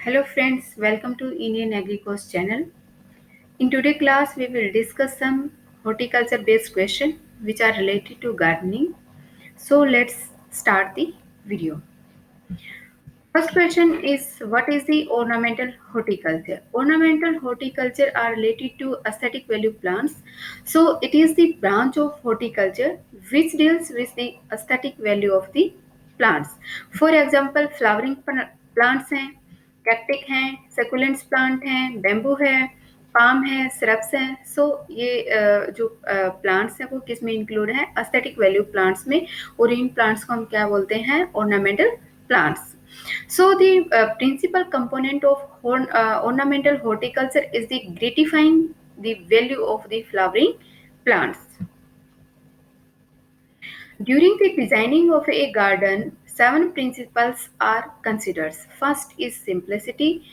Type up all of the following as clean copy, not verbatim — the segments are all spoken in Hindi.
Hello friends, welcome to Indian AgriCourse channel. In today's class, we will discuss some horticulture based questions which are related to gardening. So let's start the video. First question is, what is the ornamental horticulture? Ornamental horticulture are related to aesthetic value plants. So it is the branch of horticulture which deals with the aesthetic value of the plants. For example, flowering plants हैं, कैक्टिक हैं, सकुलेंट्स प्लांट हैं, बेम्बू है, पाम है, श्रब्स हैं. सो ये जो प्लांट्स हैं वो किस में इंक्लूड है? एस्थेटिक वैल्यू प्लांट्स में. और इन प्लांट्स को हम क्या बोलते हैं? Ornamental plants. So the principal component of ornamental horticulture is the gratifying the value of the flowering plants. During the designing of a garden, 7 principles are considered. First is simplicity.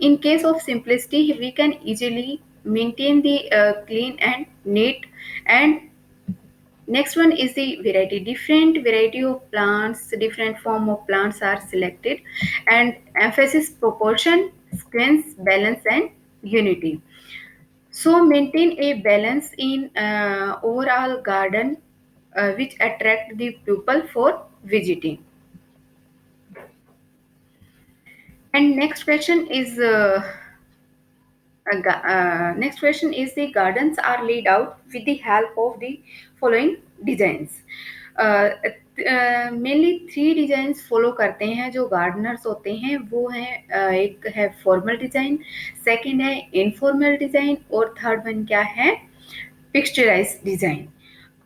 In case of simplicity, we can easily maintain the clean and neat. And next one is the variety. Different variety of plants, different form of plants are selected, and emphasis proportion, sequence, balance, and unity. So maintain a balance in overall garden which attract the people for visiting. And next question is the gardens are laid out with the help of the following designs. Mainly 3 designs follow करते हैं जो गार्डनर्स होते हैं. वो हैं एक है फॉर्मल डिजाइन, सेकंड है इनफॉर्मल डिजाइन और थर्ड वन क्या है? Picturise design.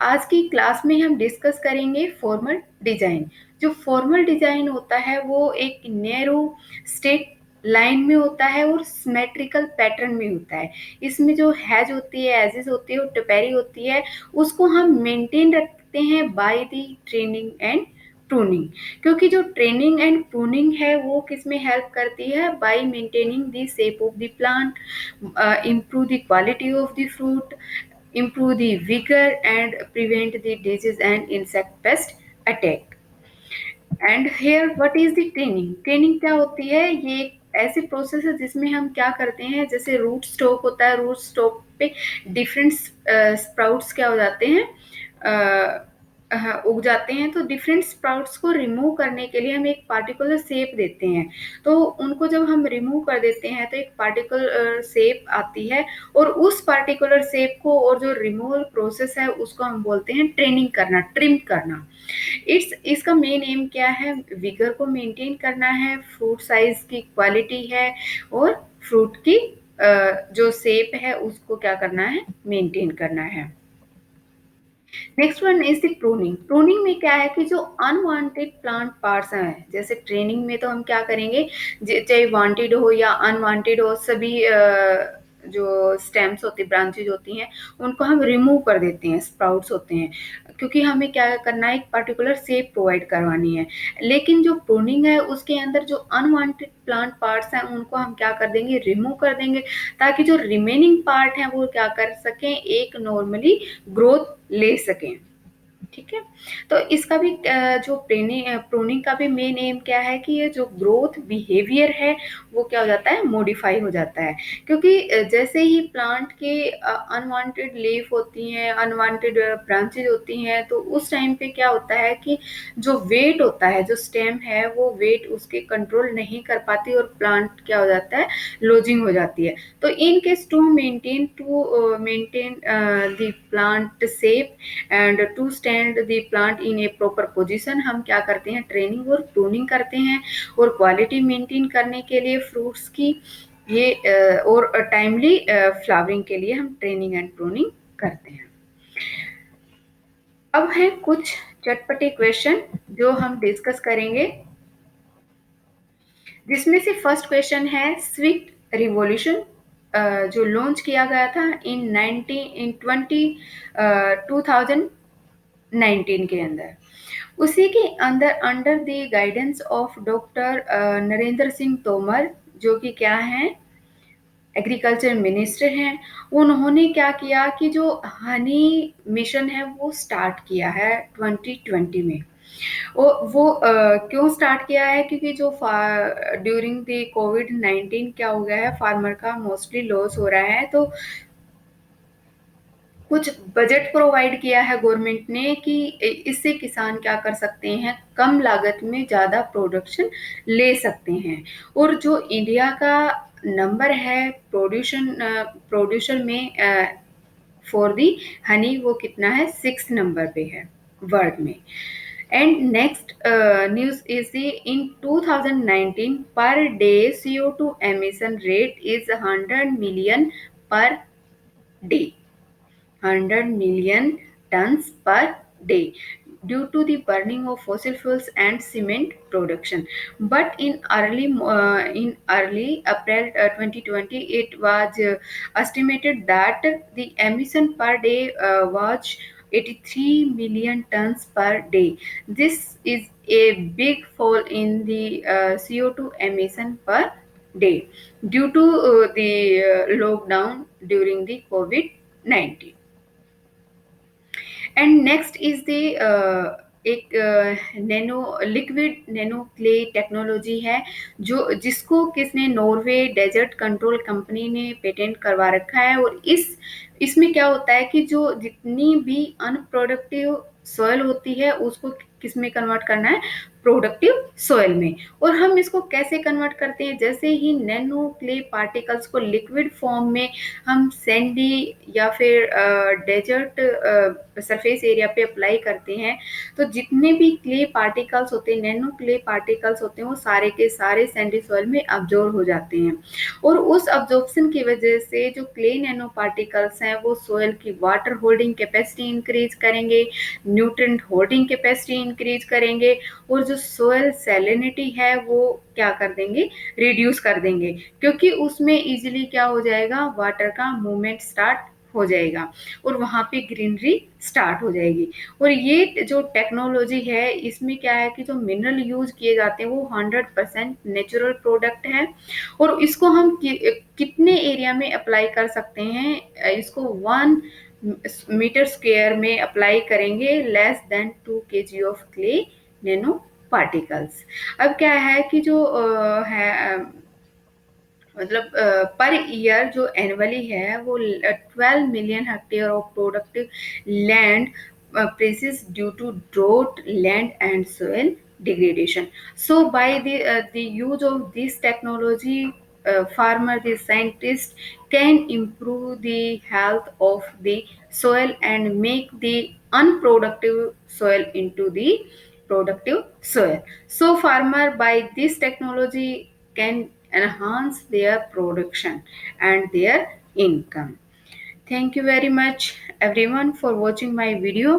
आज की क्लास में हम डिस्कस करेंगे फॉर्मल डिजाइन. जो फॉर्मल डिजाइन होता है वो एक नैरो स्ट्रेट लाइन में होता है और सिमेट्रिकल पैटर्न में होता है. इसमें जो हैज होती है, एजेस होती है और टपेरी होती है, उसको हम मेंटेन रखते हैं by the training and pruning. क्योंकि जो ट्रेनिंग एंड प्रूनिंग है वो किस में हेल्प करती है? Bye maintaining the shape of the plant, improve the quality of the fruit, improve the vigor and prevent the disease and insect pest attack. And here what is the training? Training क्या होती है? ये एक ऐसी प्रोसेस है जिसमें हम क्या करते हैं, जैसे रूट स्टॉक होता है, रूट स्टॉक पे डिफरेंट स्प्राउट्स क्या हो जाते हैं, उग जाते हैं. तो डिफरेंट स्प्राउट्स को रिमूव करने के लिए हम एक पार्टिकुलर शेप देते हैं. तो उनको जब हम रिमूव कर देते हैं तो एक पार्टिकुलर शेप आती है, और उस पार्टिकुलर शेप को और जो रिमूवल प्रोसेस है उसको हम बोलते हैं ट्रेनिंग करना, ट्रिम करना. इसका मेन एम क्या है? विगर को मेंटेन करना है, फ्रूट साइज की क्वालिटी है, और फ्रूट की जो शेप है उसको क्या करना है? मेंटेन करना है. Next one is the pruning. Pruning में क्या है कि जो अनवांटेड प्लांट पार्ट्स हैं, जैसे ट्रेनिंग में तो हम क्या करेंगे, चाहे वांटेड हो या अनवांटेड हो, सभी जो स्टेम्स होती, ब्रांचेज होती हैं, उनको हम रिमूव कर देते हैं, स्प्राउट्स होते हैं, क्योंकि हमें क्या करना है? एक पर्टिकुलर शेप प्रोवाइड करवानी है. लेकिन जो प्रूनिंग है उसके अंदर जो अनवांटेड प्लांट पार्ट्स हैं उनको हम क्या कर देंगे? रिमूव कर देंगे, ताकि जो रिमेनिंग पार्ट हैं वो क्या कर सकें? एक नॉर्मली ग्रोथ ले सकें. ठीक है. तो इसका भी जो प्रूनिंग का भी मेन एम क्या है कि ये जो ग्रोथ बिहेवियर है वो क्या हो जाता है? मॉडिफाई हो जाता है. क्योंकि जैसे ही प्लांट के अनवांटेड लीफ होती हैं, अनवांटेड ब्रांचेज होती हैं, तो उस टाइम पे क्या होता है कि जो वेट होता है, जो स्टेम है, वो वेट उसके कंट्रोल नहीं कर पाती और प्लांट क्या हो जाता है? लूजिंग हो जाती है. तो in case to maintain the plant shape and to stand the plant in a proper position, हम क्या करते हैं? ट्रेनिंग और प्रूनिंग करते हैं. और क्वालिटी मेंटेन करने के लिए फ्रूट्स की ये और टाइमली फ्लावरिंग के लिए हम ट्रेनिंग एंड प्रूनिंग करते हैं. अब है कुछ चटपटे क्वेश्चन जो हम डिस्कस करेंगे, जिसमें से फर्स्ट क्वेश्चन है स्वीट रिवॉल्यूशन, जो लॉन्च किया गया था इन 2019 के अंदर. उसी के अंदर under the guidance of doctor Narendra Singh Tomar, जो कि क्या हैं? एग्रीकल्चर मिनिस्टर हैं. उन्होंने क्या किया कि जो हनी मिशन है वो स्टार्ट किया है 2020 में. वो क्यों स्टार्ट किया है, क्योंकि जो ड्यूरिंग द कोविड-19 क्या हो गया है, फार्मर का मोस्टली लॉस हो रहा है। तो कुछ बजट प्रोवाइड किया है गवर्नमेंट ने कि इससे किसान क्या कर सकते हैं, कम लागत में ज़्यादा प्रोडक्शन ले सकते हैं। और जो इंडिया का नंबर है प्रोड्यूसर में फॉर दी हनी, वो कितना है, 6 नंबर पे है वर्ल्ड में। And next news is the in 2019 per day CO2 emission rate is 100 million per day, 100 million tons per day due to the burning of fossil fuels and cement production. But in early April 2020, it was estimated that the emission per day was 83 million tons per day. This is a big fall in the CO2 emission per day due to the lockdown during the COVID-19. And next is the एक nano liquid nano clay technology है, जो जिसको किसने, नॉर्वे डेजर्ट कंट्रोल कंपनी ने पेटेंट करवा रखा है। और इसमें क्या होता है कि जो जितनी भी अनप्रोडक्टिव सॉइल होती है उसको किस में कन्वर्ट करना है, प्रोडक्टिव सॉइल में। और हम इसको कैसे कन्वर्ट करते हैं, जैसे ही नैनो क्ले पार्टिकल्स को लिक्विड फॉर्म में हम सैंडी या फिर डेजर्ट सरफेस एरिया पे अप्लाई करते हैं, तो जितने भी क्ले पार्टिकल्स होते हैं, नैनो क्ले पार्टिकल्स होते हैं, वो सारे के सारे सैंडी सॉइल में अब्जॉर्ब हो जाते हैं। और उस अब्जॉर्प्शन की वजह से जो क्ले नैनो पार्टिकल्स हैं वो सॉइल की वाटर होल्डिंग कैपेसिटी इंक्रीज करेंगे, न्यूट्रिएंट होल्डिंग कैपेसिटी इंक्रीज करेंगे, और जो सॉइल सैलिनिटी है वो क्या कर देंगे, रिड्यूस कर देंगे, क्योंकि उसमें इजीली क्या हो जाएगा, वाटर का मूवमेंट स्टार्ट हो जाएगा और वहाँ पे ग्रीनरी स्टार्ट हो जाएगी। और ये जो टेक्नोलॉजी है, इसमें क्या है कि जो मिनरल यूज किए जाते हैं वो 100% नेचुरल प्रोडक्ट है। और इसको हम कितने एरिया में अप्लाई कर सकते हैं, इसको 1 मीटर स्क्वायर में अप्लाई करेंगे less than 2 kg of clay nano particles. अब क्या है कि जो है मतलब पर ईयर जो एनुअली है वो 12 million hectare of productive land presses due to drought land and soil degradation. So by the use of this technology, farmer, the scientist can improve the health of the soil and make the unproductive soil into the productive soil. So farmer by this technology can enhance their production and their income. Thank you very much everyone for watching my video.